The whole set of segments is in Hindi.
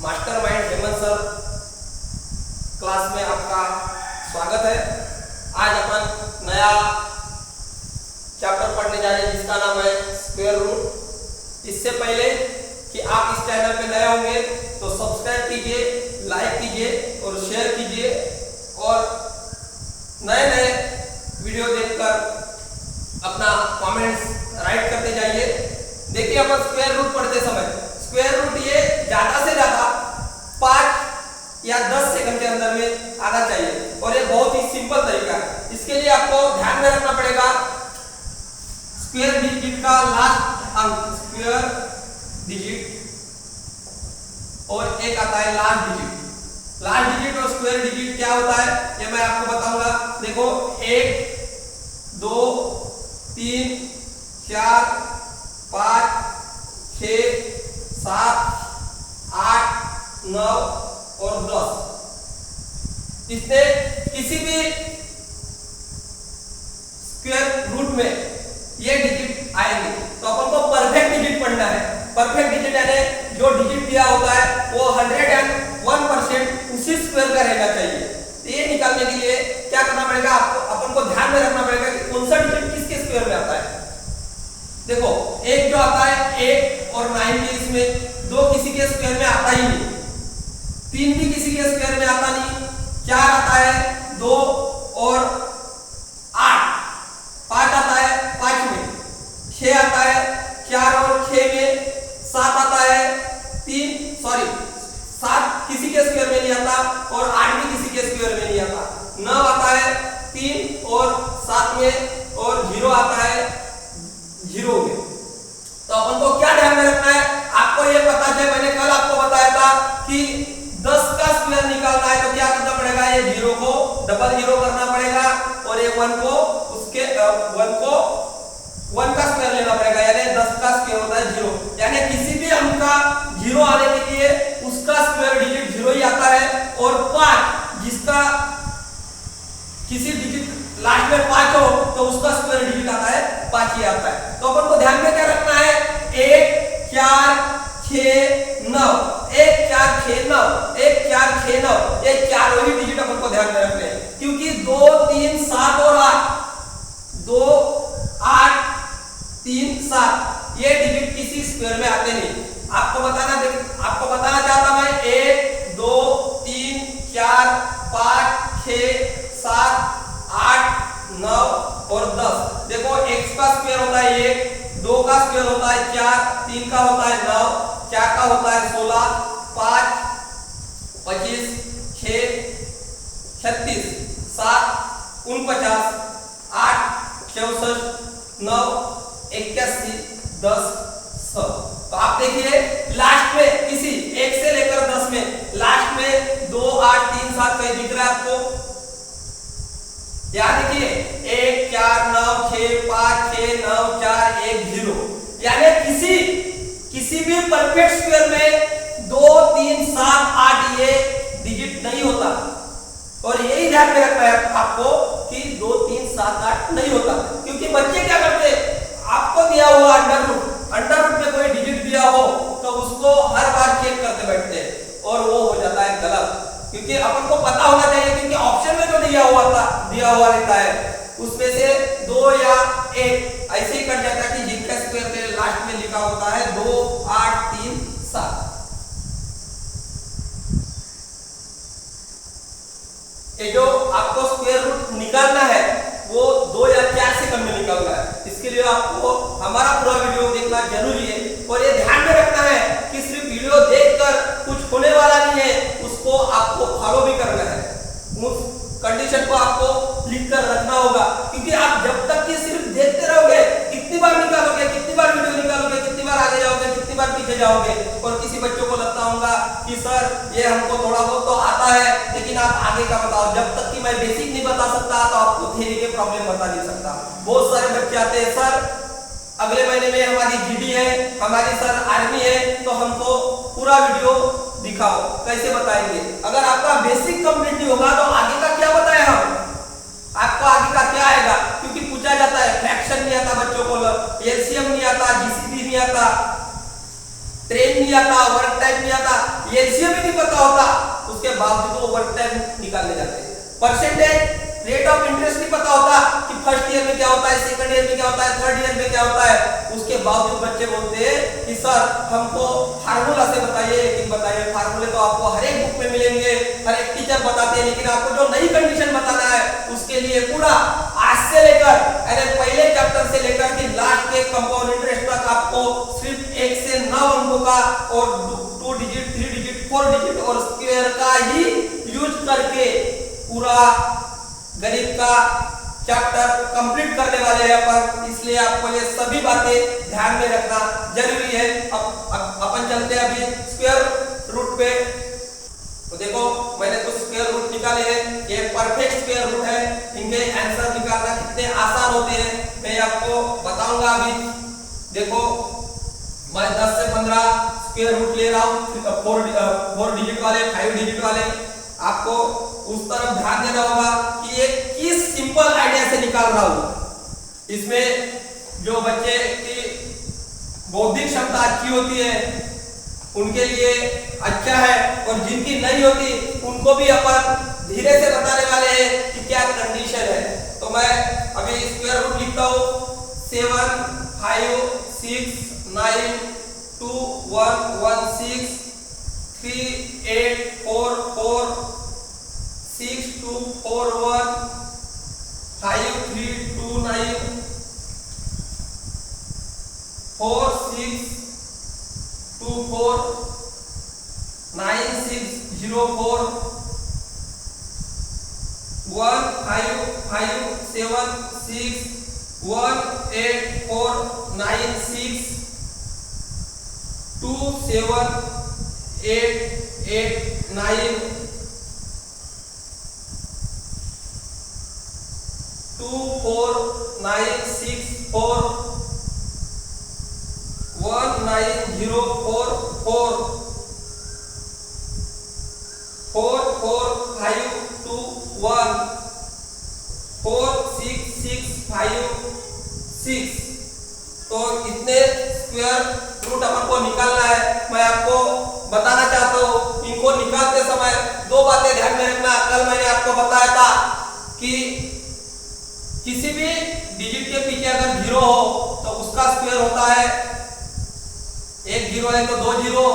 मास्टरमाइंड हेमंत सर क्लास में आपका स्वागत है। आज अपन नया चैप्टर पढ़ने जा रहे हैं जिसका नाम है स्क्वायर रूट। इससे पहले कि आप इस चैनल पे नए होंगे तो सब्सक्राइब कीजिए, लाइक कीजिए और शेयर कीजिए और नए नए वीडियो देखकर अपना कमेंट्स राइट करते जाइए। देखिए अपन स्क्वायर रूट पढ़ते समय स्क्वायर रूट ये ज्यादा से ज्यादा 5 या 10 सेकंड के अंदर में आना चाहिए और ये बहुत ही सिंपल तरीका है। इसके लिए आपको ध्यान में रखना पड़ेगा स्क्वायर डिजिट का लास्ट अंक, स्क्वायर डिजिट और एक आता है लास्ट डिजिट। लास्ट डिजिट और स्क्वायर डिजिट क्या होता है ये मैं आपको बताऊंगा। देखो 1 2 3 4 5 6 7 8 9 और 10। इसने किसी भी स्क्वायर रूट में ये डिजिट आएंगे तो अपन को परफेक्ट डिजिट पढ़ना है। परफेक्ट डिजिट यानी जो डिजिट दिया होता है वो 101% उसी स्क्वायर का रहना चाहिए। तो ये निकालने के लिए क्या करना पड़ेगा, आपको अपन को ध्यान में रखना पड़ेगा कि कौन सा डिजिट किसके स्क्वायर में आता है। देखो एक जो आता है 8 और 9 के इसमें 2 किसी के स्क्वायर में आता ही नहीं, 3 भी किसी के स्क्वायर में आता नहीं, 4 आता है 2 और 8, 5 आता है 5 में, 6 आता है 4 और 6 में, 7 आता है 7 किसी के स्क्वायर में नहीं आता और 8 भी किसी के स्क्वायर में नहीं आता, 9 आता है 3 और 7 में और 0 आता है 0 में। तो अपन को क्या ध्यान में रखना है, आपको ये पता है मैंने कल आपको बताया था कि 10 का स्क्वायर निकालना है तो क्या करना पड़ेगा, ये 0 को डबल 0 करना पड़ेगा और ये 1 को उसके 1 का स्क्वायर लेना पड़ेगा, यानी 10 का स्क्वायर होता है 0। यानी किसी भी अंक का 0 आने के लिए उसका स्क्वायर डिजिट 0 ही आता है और 5 जिसका किसी डिजिट लास्ट में 5 हो तो उसका स्क्वायर डिजिट आता है 5 ही आता है। तो अपन को ध्यान में क्या रखना है, 1 4 6 9, 1 4 6 9, 1 4 6 9, ये चारों ही डिजिट अपन को ध्यान में रखने हैं क्योंकि 2 3 7 और 8, 2 8 3 7 ये डिजिट किसी स्क्वायर में आते नहीं। आपको बताना चाहता मैं 1 2 3 4 5 6 7 8 9 और 10। देखो x का स्क्वायर होता है 1, 2 का स्क्वायर होता है 4, 3 का होता है 9, 4 का होता है 16, 5 25 6 36 7 49 8 64 9 81 10 100। तो आप देखिए लास्ट में किसी 1 से लेकर 10 में लास्ट में 2 8 3 7 कहीं दिख रहा है आपको, याद देखिए 1 4 9 6 5 6 9 4 1 0, यानी किसी भी परफेक्ट स्क्वायर में 2 3 7 8 ये डिजिट नहीं होता और यही ध्यान में रखना है आपको कि 2 3 7 8 नहीं होता क्योंकि बच्चे क्या करते हैं, आपको दिया हुआ अंडर रूट में कोई डिजिट दिया हो तो उसको हर बार चेक करते बैठते हैं और वो हो जाता है गलत। क्योंकि अपन को पता होना चाहिए क्योंकि ऑप्शन में जो दिया हुआ रहता है उसमें से 2 या 1 ऐसे ही कट जाता है कि जिनका स्क्वायर में लास्ट में लिखा होता है 2 8 3 7। ये जो आपको स्क्वायर रूट निकालना है वो 2 या 4 सेकंड में निकालना है। इसके लिए आपको हमारा पूरा वीडियो देखना जरूरी है और ये ध्यान में रखना है कि सिर्फ वीडियो देखकर कुछ होने वाला नहीं है, उसको आपको फॉलो भी करना है, उस कंडीशन को आपको लिख कर रखना होगा क्योंकि आप जब तक कि सिर्फ देखते रहोगे कितनी बार निकालोगे, कितनी बार वीडियो निकालोगे, कितनी बार आगे जाओगे, कितनी बार पीछे जाओगे। और किसी बच्चों को लगता होगा कि सर ये हमको थोड़ा बहुत तो आता है लेकिन आप आगे का बताओ, जब तक कि मैं बेसिक नहीं बता सकता तो आपको थ्योरी के प्रॉब्लम बता नहीं सकता। बहुत सारे बच्चे आते हैं सर अगले महीने में हमारी जीडी है, हमारी सर आर्मी है तो हमको पूरा वीडियो दिखाओ, कैसे बताएंगे। अगर आपका बेसिक कंप्लीट नहीं होगा तो आगे का क्या बताएं हम, आपको आगे का क्या आएगा क्योंकि पूछा जाता है फ्रैक्शन नहीं आता बच्चों को, एलसीएम नहीं आता, जीसीडी नहीं आता, ट्रेन नहीं आता, वर्क टाइप नहीं आता, एलसीएम बावजूद वो वर्क टाइम निकालने जाते हैं। परसेंटेज रेट ऑफ इंटरेस्ट नहीं पता होता कि फर्स्ट ईयर में क्या होता है, सेकंड ईयर में क्या होता है, थर्ड ईयर में क्या होता है, उसके बावजूद बच्चे बोलते हैं कि सर हमको फार्मूला से बताइए। लेकिन बताइए फार्मूले तो आपको हर एक बुक में मिलेंगे, हर एक टीचर बताते हैं, लेकिन आपको जो नई कंडीशन बताना है उसके लिए पूरा आज से लेकर यानी पहले चैप्टर से लेकर के लास्ट के कंपाउंड इंटरेस्ट तक आपको सिर्फ 1 से 9 अंकों का और 2 डिजिट, 3 डिजिट, 4 डिजिट और स्क्वायर का ही यूज करके पूरा गणित का चैप्टर कंप्लीट करने वाले हैं अपन। इसलिए आपको ये सभी बातें ध्यान में रखना जरूरी है। अब अपन चलते हैं अभी स्क्वायर रूट पे। तो देखो मैंने कुछ स्क्वायर रूट निकाले हैं, ये परफेक्ट स्क्वायर रूट है, इनके आंसर निकालना कितने आसान होते हैं मैं आपको बताऊंगा अभी। देखो मैं 10 से 15 स्क्वायर रूट ले रहा हूँ, 4 डिजिट वाले, 5 डिजिट वाले। आपको उस तरफ ध्यान देना होगा कि ये किस सिंपल आइडिया से निकाल रहा हूं। इसमें जो बच्चे की बौद्धिक क्षमता अच्छी होती है उनके लिए अच्छा है, और जिनकी नहीं होती उनको भी अपन धीरे से बताने वाले हैं कि क्या कंडीशन है। तो मैं अभी स्क्वायर रूट लिखता हूं 7 5 6 9 2 1 1 6 3 8 4 4 6 2 4 1 5 3 2 9 4 6 2 4 9 6 0 4 1 5 5 7 6 1 8 4 9 6 2 7 8 8 9 2 4 9 6 4 1 9 0 4 4 4 4 5 2 1 4 6 6 5 6। तो इतने स्क्वायर रूट अपन को निकालना है। मैं आपको बताना चाहता हूँ, इनको निकालते समय 2 बातें ध्यान में रखना। कल मैंने आपको बताया था कि किसी भी डिजिट के पीछे अगर 0 हो तो उसका स्क्वायर होता है, एक 0 है तो 2 0,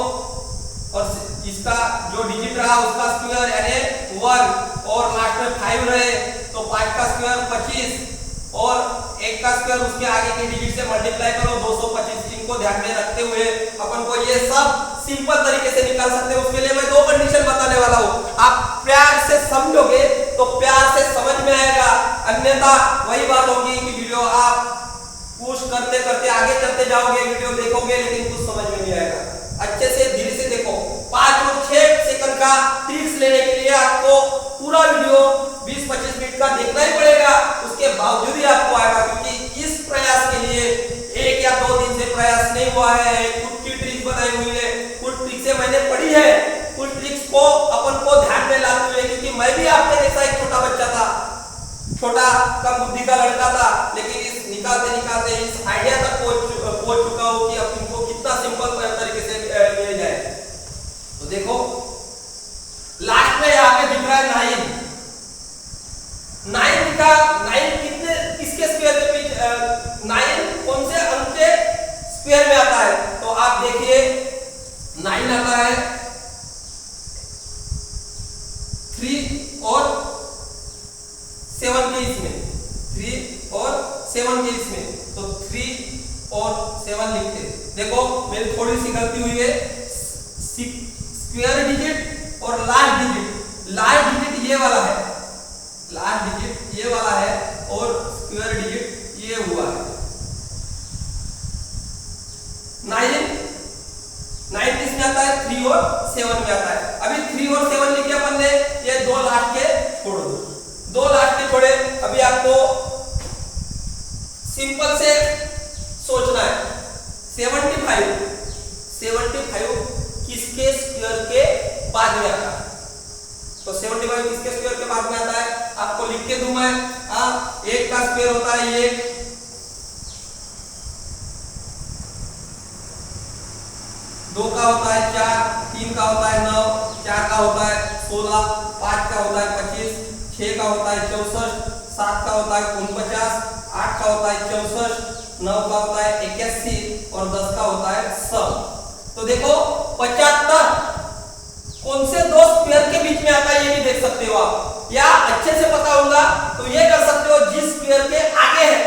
और इसका जो डिजिट रहा उसका स्क्वायर यानी 1, और लास्ट में 5 रहे तो 5 का स्क्वायर 25, और 1 का स्क्वायर उसके आगे के डिजिट से मल्टीप्लाई करो 225। इनको ध्यान में रखते हुए अपन को ये सब सिंपल तरीके से निकाल सकते हैं। उसके लिए मैं 2 कंडीशन बताने वाला हूँ। आप प्यार से समझोगे तो प्यार से समझ में आएगा, अन्यथा वही बात होगी कि वीडियो आप पुश करते करते आगे चलते जाओगे, वीडियो देखोगे लेकिन कुछ समझ में नहीं आएगा। अच्छे से धीरे से देखो। 5 और 6 सेकंड का ट्रिक्स लेने के लिए आपको पूरा वीडियो 20-25 मिनट का देखना ही पड़ेगा, उसके बावजूद ही आपको आएगा। क्योंकि इस प्रयास के लिए 1 या 2 दिन से प्रयास नहीं हुआ है, कुछ की ट्रिक्स बनाई हुई है, कुछ ट्रिक्स मैंने पढ़ी है, कुछ ट्रिक्स को अपन को ध्यान में लाते हुए, क्योंकि मैं भी आपके जैसा एक छोटा बच्चा था, छोटा कम बुद्धि का लड़का था, लेकिन इस निकालते निकालते इस आइडिया तक पहुंच चुका हूं कि अब इनको कितना सिंपल तरीके से लिया जाए। तो देखो लास्ट में यहाँ पे दिख रहा है 9 का 9 कितने किसके स्क्वायर के पीछे 9 कौन से अंक के स्क्वायर में आता है? तो आप देखिए 9 आता है 3 और 7 के इसमें, 3 और 7 के इसमें, तो 3 और 7 लिखते हैं। देखो मेरी थोड़ी सी गलती हुई है, स्क्वायर डिजिट और लास्ट डिजिट ये वाला है, लास्ट डिजिट ये वाला है और स्क्वायर डिजिट ये हुआ है। 9 किस में आता है? 3 और 7 में आता है। अभी 3 और 7 लिखे अपन ने, ये 2 लास्ट के छोड़ दो, 2 लास्ट के छोड़े। अभी आपको सिंपल से सोचना है 75 किसके स्क्वायर के बाद में आता है? तो 75 किसके स्क्वायर के बाद में आता है? आपको लिख के दूं मैं, 1 का स्क्वायर होता है 1, 2 का होता है 4, 3 का होता है 9, 4 का का होता है 16, 5 का होता है 25, 6 का होता है 64, 7 का होता है 49, 8 का होता है 64, 9 का होता है 81 और 10 का होता है 100। तो देखो 75 कौन से दो स्क्वायर के बीच में आता है ये भी देख सकते हो आप, या अच्छे से पता होगा तो ये कर सकते हो जिस स्क्वायर के आगे है,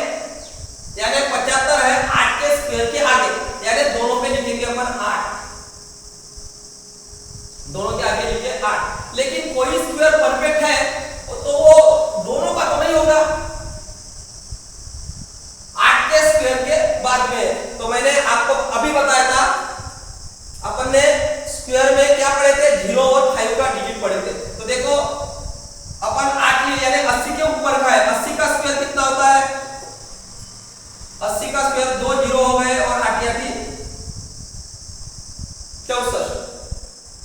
यानी 75 है 8 के स्क्वायर के आगे, यानी दोनों पे लिखेंगे अपन 8, दोनों के आगे लिखे 8। लेकिन कोई स्क्वायर परफेक्ट है तो वो दोनों का तो नहीं होगा, 8 के स्क्वायर के बाद में। तो मैंने आपको अभी बताया था, अपन ने स्क्वायर में क्या पढ़े थे, 0 और 5 का डिजिट पढ़े थे। तो देखो अपन 8 लिए यानी 80 के ऊपर का है, 80 का स्क्वायर कितना होता है, 80 का स्क्वायर 2 0 हो गए और 8 8 64।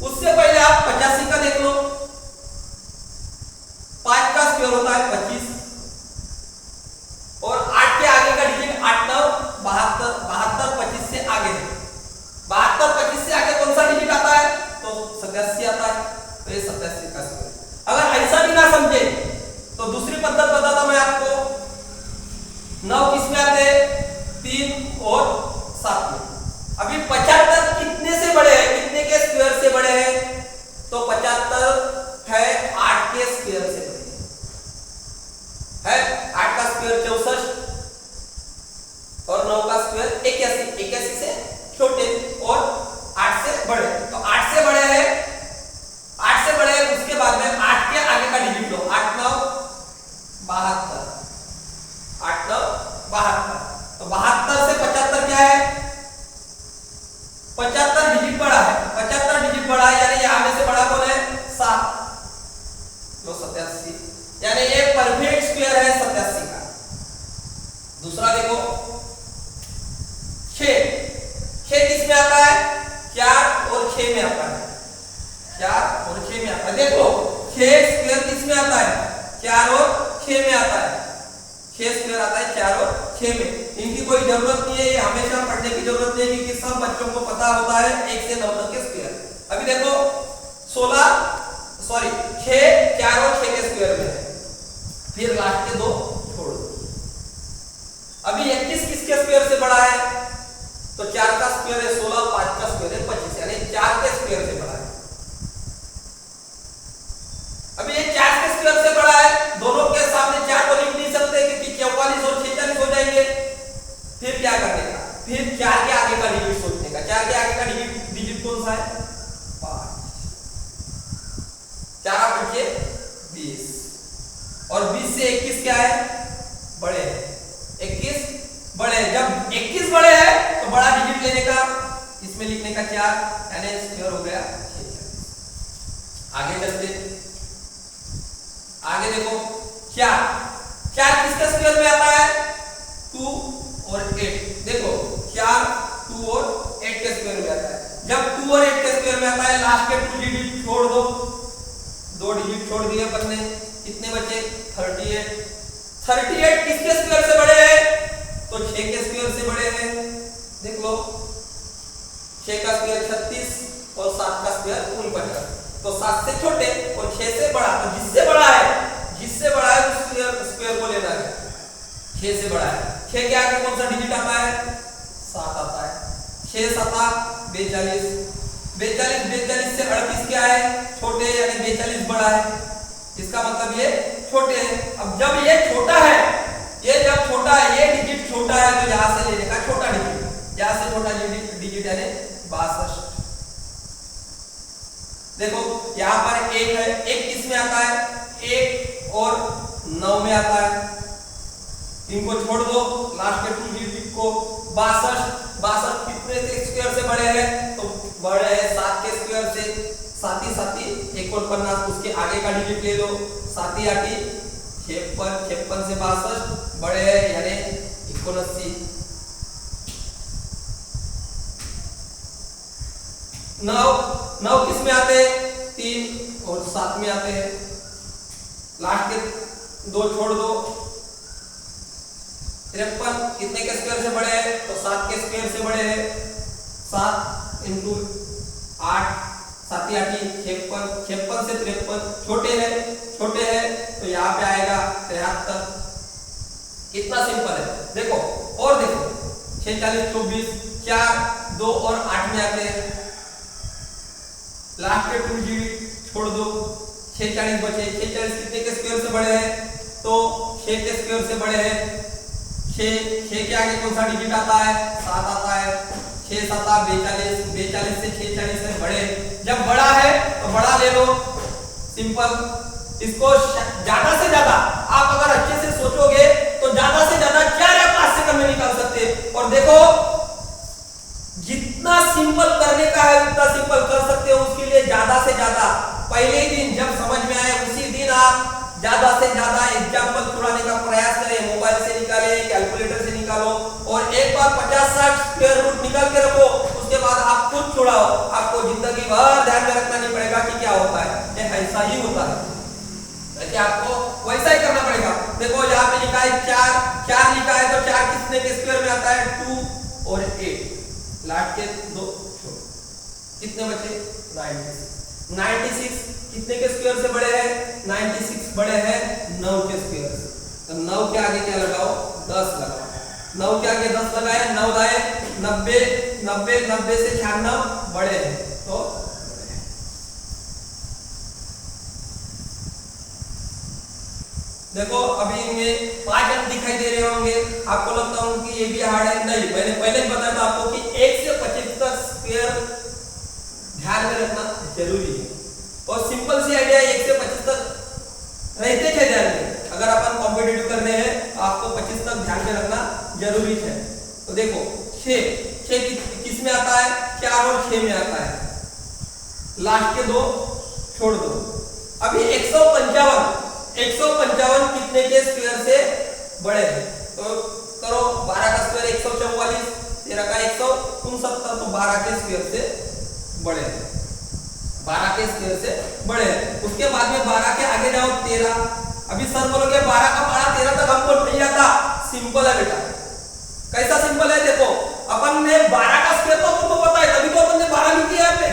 उससे पहले आप 85 का देख लो, 5 का स्क्वायर होता है 25 और 8 के आगे का डिजिट 8 9 72, 72 25 से आगे है, 72 25 से आगे कौन सा डिजिट आता है, तो 87 आता है, तो ये 87 का स्क्वायर। अगर ऐसा भी ना समझे तो दूसरी पद्धत बताता मैं आपको, 9 किस में आते हैं, 3 और 7 में। अभी 75 कितने से बड़े हैं, कितने के स्क्वायर से बड़े हैं, तो 75 है 8 के स्क्वायर से बड़े है, 8 का स्क्वायर 64 और 9 का स्क्वायर 81, 81 से छोटे और 8 से बड़े। तो 8 से बड़े हैं, 8 से बड़े हैं, उसके बाद में 8 के आगे का डिजिट लो, 8 9 72, 8 9 72। तो 72 से 75 क्या है, 75 डिजिट बड़ा है, 75 डिजिट बड़ा है, यानी यहां में से बड़ा कौन है, 7, तो 87, यानी ये परफेक्ट स्क्वायर है 87 का। दूसरा देखो 6, 6 किस में आता है, 4 और 6 में आता है, 4 और 6 में आता है। देखो 6 स्क्वायर किस में आता है, 4 और 6 में आता है, 6 स्क्वायर आता है 4 और 6 में। इनकी कोई जरूरत नहीं है, ये हमेशा पढ़ने की जरूरत नहीं है क्योंकि सब बच्चों को पता होता है 1 से 9 तक के स्क्वायर। अभी देखो 6 4 और 6 के स्क्वायर में है, फिर लास्ट के दो छोड़ दो। अभी 21 किसके स्क्वायर से बड़ा है, तो 4 का स्क्वायर है 16, 5 का स्क्वायर है 25, यानी 4 के स्क्वायर से बड़ा है। अभी ये 4 के स्क्वायर से बड़ा है, दोनों के सामने 4 को लिख नहीं सकते क्योंकि 44 और 46 हो जाएंगे। फिर क्या करने का, फिर 4 के आगे का डिजिट सोचने का, 4 के आगे का डिजिट कौन सा है, 5, 4 बचे 20 और 20 से 21 क्या है, बड़े हैं, 21 बड़े हैं। जब 21 बड़े हैं तो बड़ा डिजिट लेने का, इसमें लिखने का 4, यानी स्क्वायर हो गया 46। आगे चलते, आगे देखो 4 किसके स्क्वायर में आता है, 2 और 8। देखो 4 2 और 8 के स्क्वायर में आता है। जब 2 और 8 के स्क्वायर में आता है, लास्ट के 2 डिजिट छोड़ दो, 2 डिजिट छोड़ दिए अपन ने, कितने बचे, 38। 38 किसके स्क्वायर से बड़े हैं, तो 6 के स्क्वायर से बड़े हैं। देख लो 6 का स्क्वायर 36 और 7 का स्क्वायर 49, तो 7 से छोटे और 6 से बड़ा, तो जिससे बड़ा है उस स्क्वायर को लेना है, 6 से बड़ा है। 6 के आगे कौन सा डिजिट आता है, 7 आता है, 6 7 42, 42 से 38 क्या है, छोटे, यानी 42 बड़ा है, इसका मतलब ये छोटे हैं। अब जब ये छोटा है, जब छोटा है, ये डिजिट छोटा है, तो यहां से लेने का छोटा डिजिट, यहां से छोटा डिजिट यानी 62। देखो यहां पर 1 है, 1 किस में आता है, 1 और 9 में आता है, इनको छोड़ दो, लास्ट के 2 डिजिट को। 62 कितने के स्क्वायर से बड़े हैं, तो बड़े हैं 7 के स्क्वायर से, 7 49, उसके आगे का डिजिट ले लो, 7 8 56 से 62 बड़े हैं, यानी 79। 9 किस में आते हैं, 3 और 7 में आते हैं, लास्ट के 2 छोड़ दो। 53 कितने के स्क्वायर से बड़े हैं, तो 7 के स्क्वायर से बड़े हैं, 7 × 8 साती आठी 56, 56 से 53 छोटे हैं तो यहाँ पे आएगा 73। कितना सिंपल है, देखो और देखो 6 40 24, 4 2 और 8 में आते हैं, लास्ट के 2 डिजिट छोड़ दो, 6 40 बचे। 6 40 कितने के स्क्वायर से बड़े हैं, तो 6 के स्क्वायर से बड़े हैं। 6 के आगे कौन सा डिजिट आता है, 7 आता है। 6 7 42, 42 से 6 40 से बड़े। जब बड़ा है तो बड़ा ले लो, सिंपल। इसको ज्यादा से ज्यादा आप अगर अच्छे से सोचोगे तो ज्यादा से ज्यादा 4 या 5 सेकंड में निकाल सकते हैं। और देखो जितना सिंपल करने का है उतना सिंपल कर सकते हो, उसके लिए ज्यादा से ज्यादा पहले ही दिन जब समझ में आए उसी दिन आप ज्यादा से ज्यादा एग्जांपल छुड़ाने का प्रयास करें। मोबाइल से निकाले, कैलकुलेटर से निकालो और एक बार 50-60 स्क्वायर रूट निकाल के रखो, उसके बाद आप खुद छुड़ाओ। आपको जिंदगी भर ध्यान में रखना नहीं पड़ेगा कि क्या होता है, ये ऐसा ही होता है, ऐसे आपको वैसा ही करना पड़ेगा। देखो यहाँ पे लिखा है 4 लिखा है तो 4 कितने के स्क्वायर में आता है, 2 और 8, लास्ट के 2 कितने बचे, 96 कितने के स्क्वायर से बड़े हैं, 96 बड़े हैं 9 के स्क्वायर से। तो 9 के आगे क्या लगाओ, 10 लगाओ। 9 के आगे 10 लगाए, 9 दाए 90, 90 से 96 बड़े हैं तो देखो अभी इनमें 5 अंक दिखाई दे रहे होंगे, आपको लगता होगा कि ये भी हार्ड है। नहीं, मैंने पहले ही बताया था आपको कि 1 से 25 तक स्क्वायर ध्यान में रखना जरूरी है। और सिंपल सी आइडिया 1 से 25 तक रहते थे ध्यान में। अगर अपन कॉम्पिटिटिव करने हैं तो आपको 25 तक ध्यान में रखना जरूरी है। तो देखो 6 किस में आता है, 4 और 6 में आता है, लास्ट के 2 छोड़ दो। अभी 155 कितने के स्क्वायर से बड़े हैं, तो करो 12 का स्क्वायर 144, 13 का 169, तो 12 के स्क्वायर से बड़े हैं, 12 के स्क्वायर से बड़े हैं। उसके बाद में 12 के आगे जाओ 13। अभी सर बोलोगे 12 का पढ़ा 13 तक हमको नहीं आता, सिंपल है बेटा। कैसा सिंपल है, देखो अपन ने 12 का स्क्वायर तो तुमको पता है, तभी तो अपन ने 12 लिख दिया है।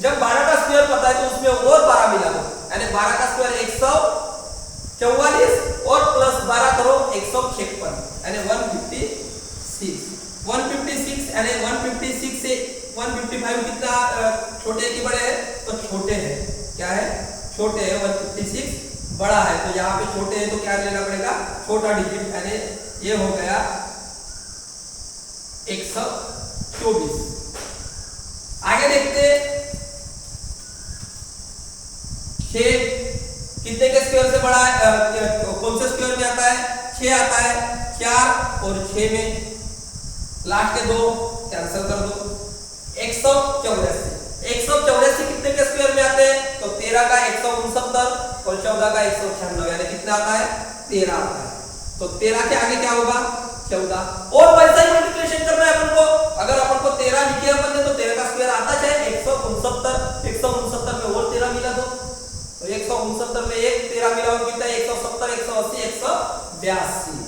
जब 12 का स्क्वायर पता है तो उसमें और 12 मिला दो, यानी 12 का स्क्वायर 144 और प्लस 12 करो 156, यानी 156 यानी 156 से 155 कितना छोटे की बड़े हैं, तो छोटे हैं। क्या है, छोटे है। 156 बड़ा है, तो यहाँ पे छोटे हैं तो क्या लेना पड़ेगा, छोटा डिजिट, यानी ये हो गया 124। आगे देखते 6 कितने के स्क्वायर से बड़ा है, कौन से स्क्वायर में आता है, 6 आता है। 4 और 6 में लास्ट के 2 कैंसिल कर दो, 184 कितने के स्क्वायर में आते हैं, तो 13 का 169 और 14 का 196, यानी कितना आता है, 13 आता है। तो 13 के आगे क्या होगा, 14। और वैसा ही मल्टीप्लिकेशन करना है अपन को। अगर अपन को 13 लिखे अपन ने तो 13 का स्क्वायर आता है 169 में और 13 मिला दो, तो 169 में एक 13 मिला हो कितना, 170, 180, 182।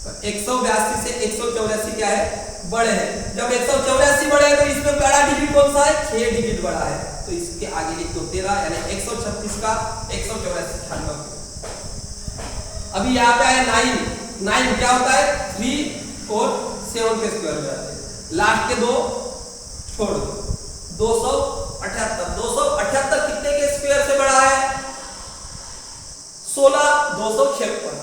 तो 182 से 184 क्या है, बड़े हैं। जब 184 बड़े हैं तो इसमें बड़ा डिजिट कौन सा है, 6 डिजिट बड़ा है, तो इसके आगे लिख दो 13, यानी 136 का 184 96। अभी यहाँ पे आया 9 क्या होता है, 3 और 7 के स्क्वायर में आते हैं, लास्ट के 2 छोड़ दो, 278 कितने के स्क्वायर से बड़ा है, 16 256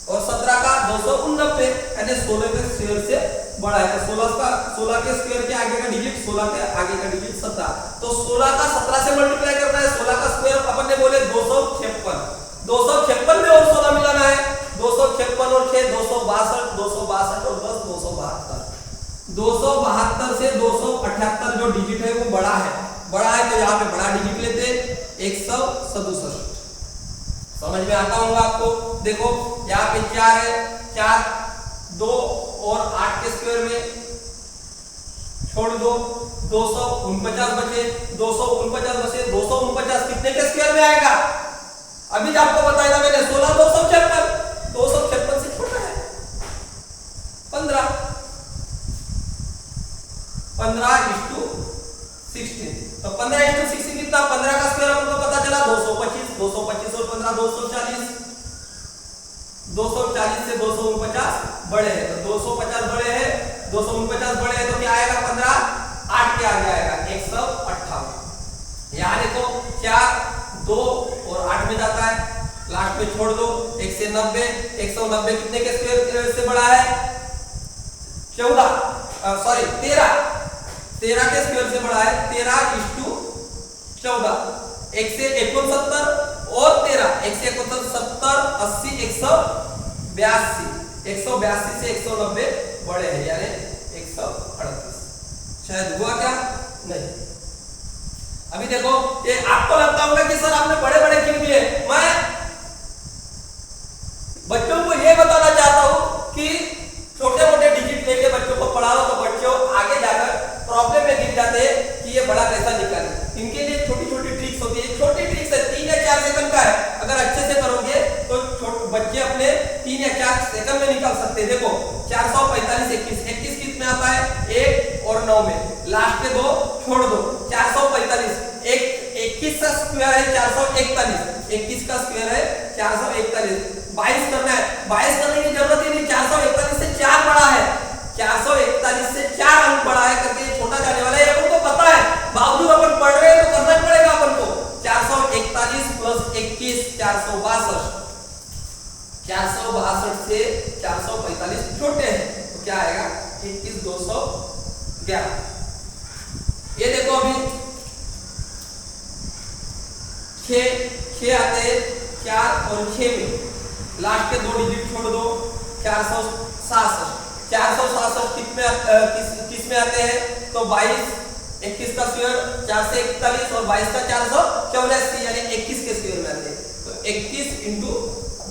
और 17 का 289, यानी 16 के स्क्वायर से बड़ा है। तो 16 के स्क्वायर के आगे का डिजिट 16 के आगे का डिजिट 17, तो 16 का 17 से मल्टीप्लाई करना है। 16 का स्क्वायर अपन ने बोले 256 में और 16 मिलाना है, 256 और 6 262, 262 और 10 272। 272 से 278 जो डिजिट है वो बड़ा है तो यहाँ पे बड़ा डिजिट लेते 167। समझ में आता होगा आपको। देखो यहाँ पे 4 है, 4 2 और 8 के स्क्वायर में छोड़ दो, 249 बचे, 249 कितने के स्क्वायर में आएगा, अभी आपको बताया था मैंने 16 256 से छोटा है 15 15:60, 15:16 कितना, 15 का स्क्वायर हमको पता चला 225, 225 और 15 240, 240 से 249 बड़े हैं, तो 250 बड़े हैं, 249 बड़े हैं, तो क्या आएगा 15 8 के आगे आएगा 158। यहाँ देखो 4 2 और 8 में जाता है, लास्ट में छोड़ दो 1 से 90, 190 कितने के स्क्वायर से बड़ा है, 13 के स्क्वायर से बड़ा है, 13:14, 1 से 69 और 13, 1 से 70 80 182, 182 से 190 बड़े हैं, यानी 138। शायद हुआ क्या, नहीं। अभी देखो ये आपको लगता होगा कि सर आपने बड़े बड़े क्यों दिए, मैं बच्चों को ये बताना चाहता हूं कि छोटे मोटे डिजिट लेके बच्चों को पढ़ाओ तो बच्चों आगे जाकर प्रॉब्लम में गिर जाते हैं कि ये बड़ा कैसा निकाले। इनके लिए छोटी छोटी ट्रिक्स होती है, छोटी ट्रिक्स है, 3 या 4 सेकंड का है, अगर अच्छे से करोगे तो बच्चे अपने 3 या 4 सेकंड में निकाल सकते हैं। देखो 445 21 किस में आता है, 1 और 9 में, लास्ट के 2 छोड़ दो, 445 21 का स्क्वायर है 441, 21 का स्क्वायर है 441, 22 करना है, 22 करने की जरूरत ही नहीं, 441 से 4 बड़ा है, 441 से 4 अंक बड़ा है करके छोटा जाने वाला है, ये अपन को पता है, बावजूद अपन पढ़ रहे हैं तो करना पड़ेगा अपन को। 441 प्लस 21 462, 462 से 445 छोटे हैं, तो क्या आएगा 21211। ये देखो अभी 6 आते हैं 4 और 6 में, लास्ट के 2 डिजिट छोड़ दो, 467, 467 किस में आते हैं, तो 22, 21 का स्क्वायर 4 से 41 और 22 का 484, यानी 21 के स्क्वायर में आते हैं, तो 21 इंटू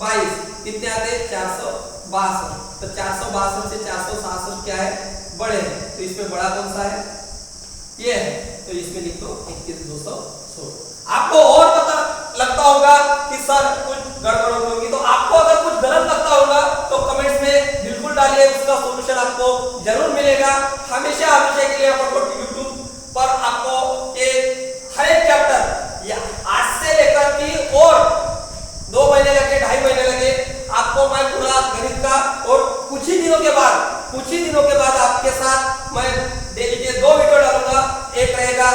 22 कितने आते हैं 462, तो 462 से 467 क्या है, बड़े हैं, तो इसमें बड़ा कौन सा है, ये है, तो इसमें लिख दो 21216। आपको और पता लगता होगा कि सर कुछ गड़बड़ होगी, तो आपको अगर कुछ गलत लगता होगा तो कमेंट्स में बिल्कुल डालिए, उसका सॉल्यूशन आपको जरूर मिलेगा। हमेशा के लिए YouTube पर आपको ये हर एक चैप्टर या आज से लेकर की और 2 महीने लगे 2.5 महीने लगे, आपको मैं पूरा गणित का, और कुछ ही दिनों के बाद आपके साथ मैं डेली के 2 वीडियो डालूंगा, एक रहेगा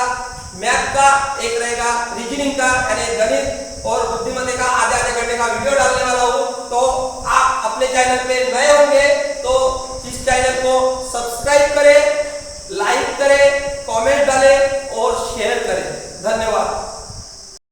मैथ का, एक रहेगा रीजनिंग का, यानी गणित और बुद्धिमत्ता का आधे घंटे का वीडियो डालने वाला हूं। तो आप अपने चैनल पे नए होंगे तो इस चैनल को सब्सक्राइब करें, लाइक करें, कमेंट डालें और शेयर करें।